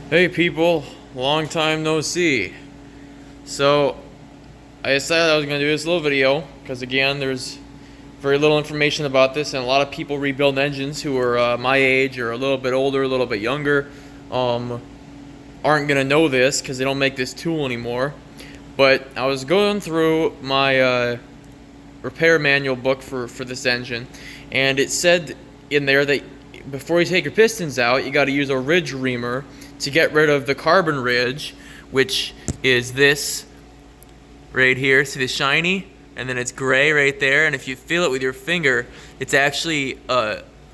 Hey people, long time no see. So, I decided I was going to do this little video because again, there's very little information about this, and a lot of people rebuild engines who are my age or a little bit older, a little bit younger, aren't going to know this because they don't make this tool anymore. But I was going through my repair manual book for this engine, and it said in there that before you take your pistons out, you got to use a ridge reamer to get rid of the carbon ridge, which is this right here. See the shiny? And then it's gray right there. And if you feel it with your finger, it's actually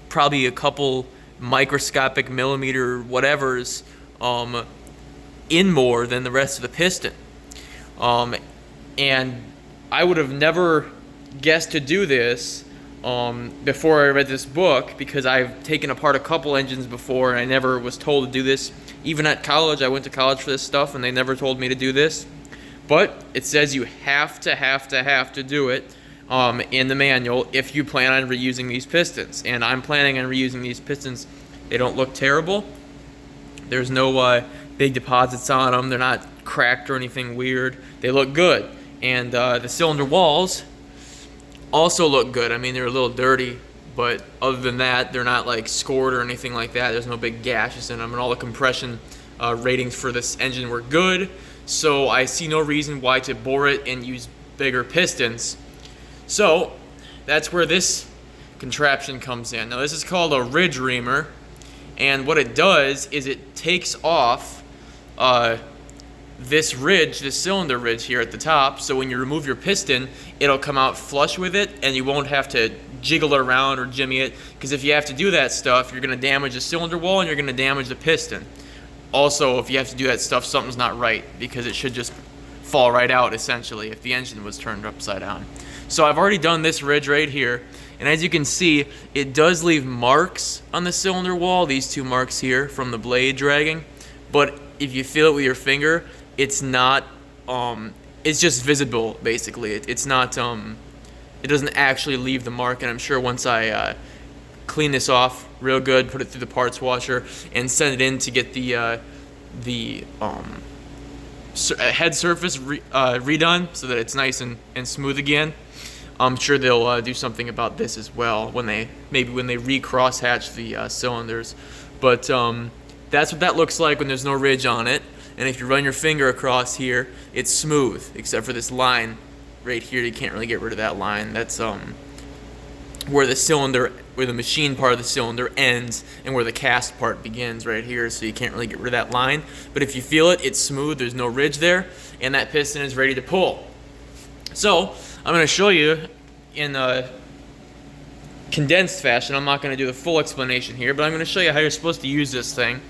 probably a couple microscopic millimeter whatevers in more than the rest of the piston. And I would have never guessed to do this before I read this book, because I've taken apart a couple engines before and I never was told to do this. Even at college, I went to college for this stuff and they never told me to do this. But it says you have to do it in the manual if you plan on reusing these pistons. And I'm planning on reusing these pistons. They don't look terrible. There's no big deposits on them. They're not cracked or anything weird. They look good. And the cylinder walls also look good. I mean, they're a little dirty, but other than that, they're not like scored or anything like that. There's no big gashes in them, and all the compression ratings for this engine were good. So I see no reason why to bore it and use bigger pistons. So that's where this contraption comes in. Now this is called a ridge reamer, and what it does is it takes off this ridge, this cylinder ridge here at the top, so when you remove your piston, it'll come out flush with it and you won't have to jiggle it around or jimmy it, because if you have to do that stuff, you're going to damage the cylinder wall and you're going to damage the piston. Also, if you have to do that stuff, something's not right, because it should just fall right out essentially if the engine was turned upside down. So I've already done this ridge right here, and as you can see, it does leave marks on the cylinder wall, these two marks here from the blade dragging, but if you feel it with your finger, it's not it's just visible basically. It's not it doesn't actually leave the mark. And I'm sure once I clean this off real good, put it through the parts washer and send it in to get the head surface redone so that it's nice and smooth again, I'm sure they'll do something about this as well when they re-cross hatch the cylinders. But that's what that looks like when there's no ridge on it. And if you run your finger across here, it's smooth, except for this line right here. You can't really get rid of that line. That's where the machine part of the cylinder ends and where the cast part begins right here, so you can't really get rid of that line. But if you feel it, it's smooth, there's no ridge there, and that piston is ready to pull. So I'm going to show you in a condensed fashion. I'm not going to do the full explanation here, but I'm going to show you how you're supposed to use this thing.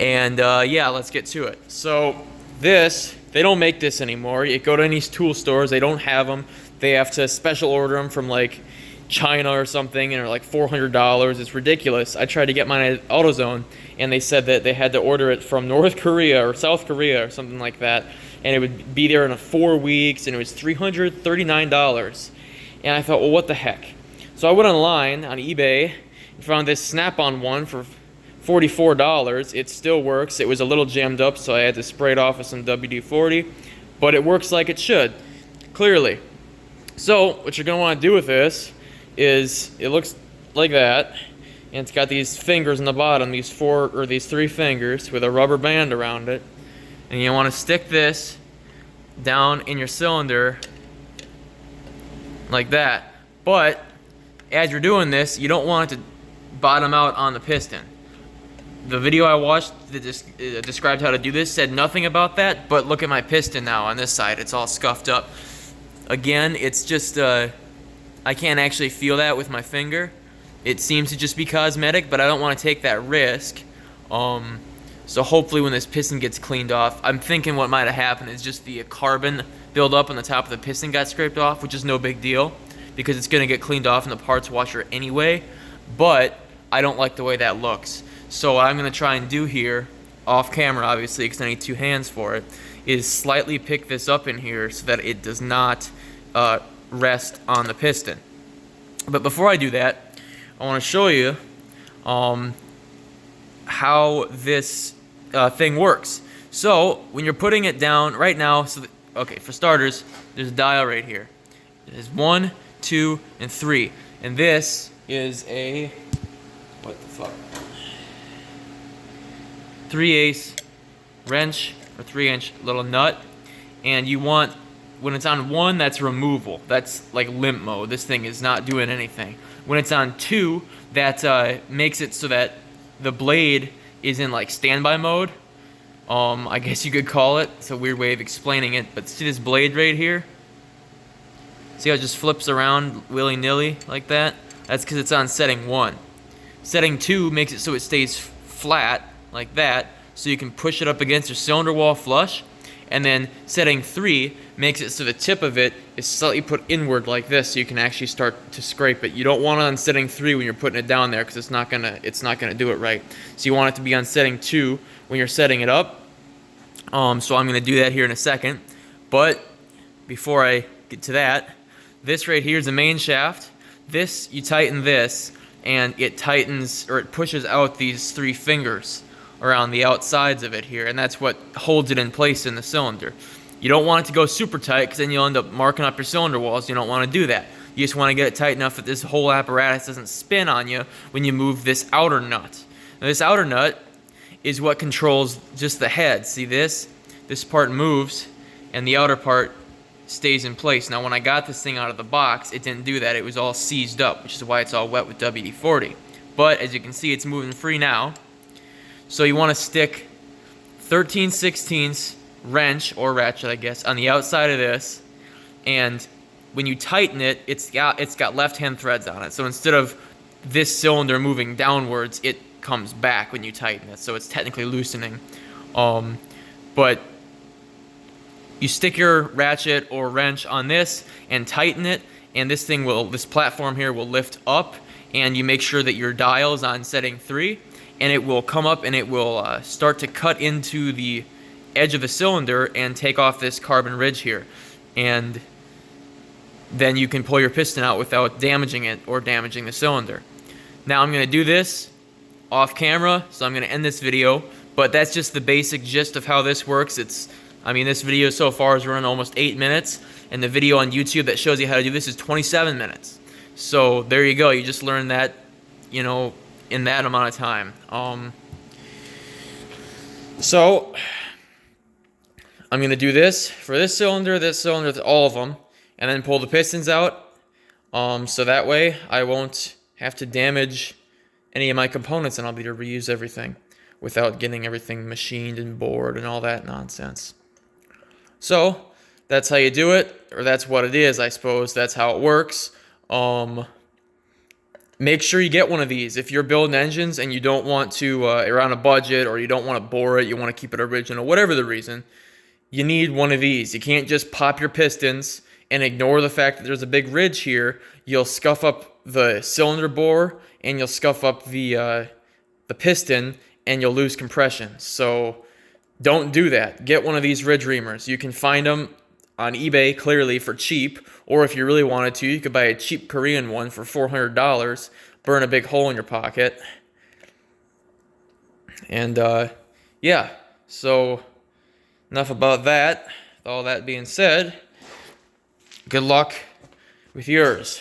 Yeah, let's get to it. So this, they don't make this anymore. You go to any tool stores, they don't have them. They have to special order them from like China or something, and they're like $400. It's ridiculous. I tried to get mine at AutoZone, and they said that they had to order it from North Korea or South Korea or something like that, and it would be there in 4 weeks, and it was $339. And I thought, well, what the heck? So I went online on eBay and found this Snap-on one for $44. It still works. It was a little jammed up, so I had to spray it off with some WD-40, but it works like it should, clearly. So what you're going to want to do with this is, it looks like that, and it's got these fingers on the bottom, these 3 fingers with a rubber band around it, and you want to stick this down in your cylinder like that. But as you're doing this, you don't want it to bottom out on the piston. The video I watched that described how to do this said nothing about that, but look at my piston now on this side. It's all scuffed up. Again, it's just, I can't actually feel that with my finger. It seems to just be cosmetic, but I don't want to take that risk. So hopefully when this piston gets cleaned off, I'm thinking what might have happened is just the carbon buildup on the top of the piston got scraped off, which is no big deal because it's going to get cleaned off in the parts washer anyway, but I don't like the way that looks. So what I'm going to try and do here, off camera obviously because I need 2 hands for it, is slightly pick this up in here so that it does not rest on the piston. But before I do that, I want to show you how how this thing works. So when you're putting it down right now, okay, for starters, there's a dial right here. There's 1, 2, and 3, and this is a, what the fuck, 3/8 wrench or 3-inch little nut, and you want, when it's on 1, that's removal. That's like limp mode. This thing is not doing anything. When it's on 2, that makes it so that the blade is in like standby mode. I guess you could call it. It's a weird way of explaining it, but see this blade right here? See how it just flips around willy-nilly like that? That's because it's on setting 1. Setting 2 makes it so it stays flat like that, so you can push it up against your cylinder wall flush. And then setting 3 makes it so the tip of it is slightly put inward like this, so you can actually start to scrape it. You don't want it on setting 3 when you're putting it down there, because it's not gonna do it right. So you want it to be on setting 2 when you're setting it up. So I'm gonna do that here in a second. But before I get to that, this right here is the main shaft. This, you tighten this, and it tightens, or it pushes out these 3 fingers around the outsides of it here, and that's what holds it in place in the cylinder. You don't want it to go super tight, because then you'll end up marking up your cylinder walls. You don't want to do that. You just want to get it tight enough that this whole apparatus doesn't spin on you when you move this outer nut. Now, this outer nut is what controls just the head. See this? This part moves, and the outer part stays in place. Now, when I got this thing out of the box, it didn't do that. It was all seized up, which is why it's all wet with WD-40. But as you can see, it's moving free now. So you want to stick 13/16 wrench, or ratchet I guess, on the outside of this, and when you tighten it, it's got left-hand threads on it. So instead of this cylinder moving downwards, it comes back when you tighten it. So it's technically loosening. But you stick your ratchet or wrench on this and tighten it, and this platform here will lift up, and you make sure that your dial is on setting 3. And it will come up and it will start to cut into the edge of the cylinder and take off this carbon ridge here. And then you can pull your piston out without damaging it or damaging the cylinder. Now I'm going to do this off camera, so I'm going to end this video. But that's just the basic gist of how this works. This video so far is running almost 8 minutes, and the video on YouTube that shows you how to do this is 27 minutes. So there you go. You just learned that, in that amount of time. So I'm going to do this for this cylinder, all of them, and then pull the pistons out, so that way I won't have to damage any of my components, and I'll be able to reuse everything without getting everything machined and bored and all that nonsense. So that's how you do it, or that's what it is, I suppose. That's how it works. Make sure you get one of these. If you're building engines and you don't want to, you're on a budget, or you don't want to bore it, you want to keep it original, whatever the reason, you need one of these. You can't just pop your pistons and ignore the fact that there's a big ridge here. You'll scuff up the cylinder bore, and you'll scuff up the piston, and you'll lose compression. So don't do that. Get one of these ridge reamers. You can find them on eBay, clearly, for cheap, or if you really wanted to, you could buy a cheap Korean one for $400, burn a big hole in your pocket. And yeah, so enough about that. With all that being said, good luck with yours.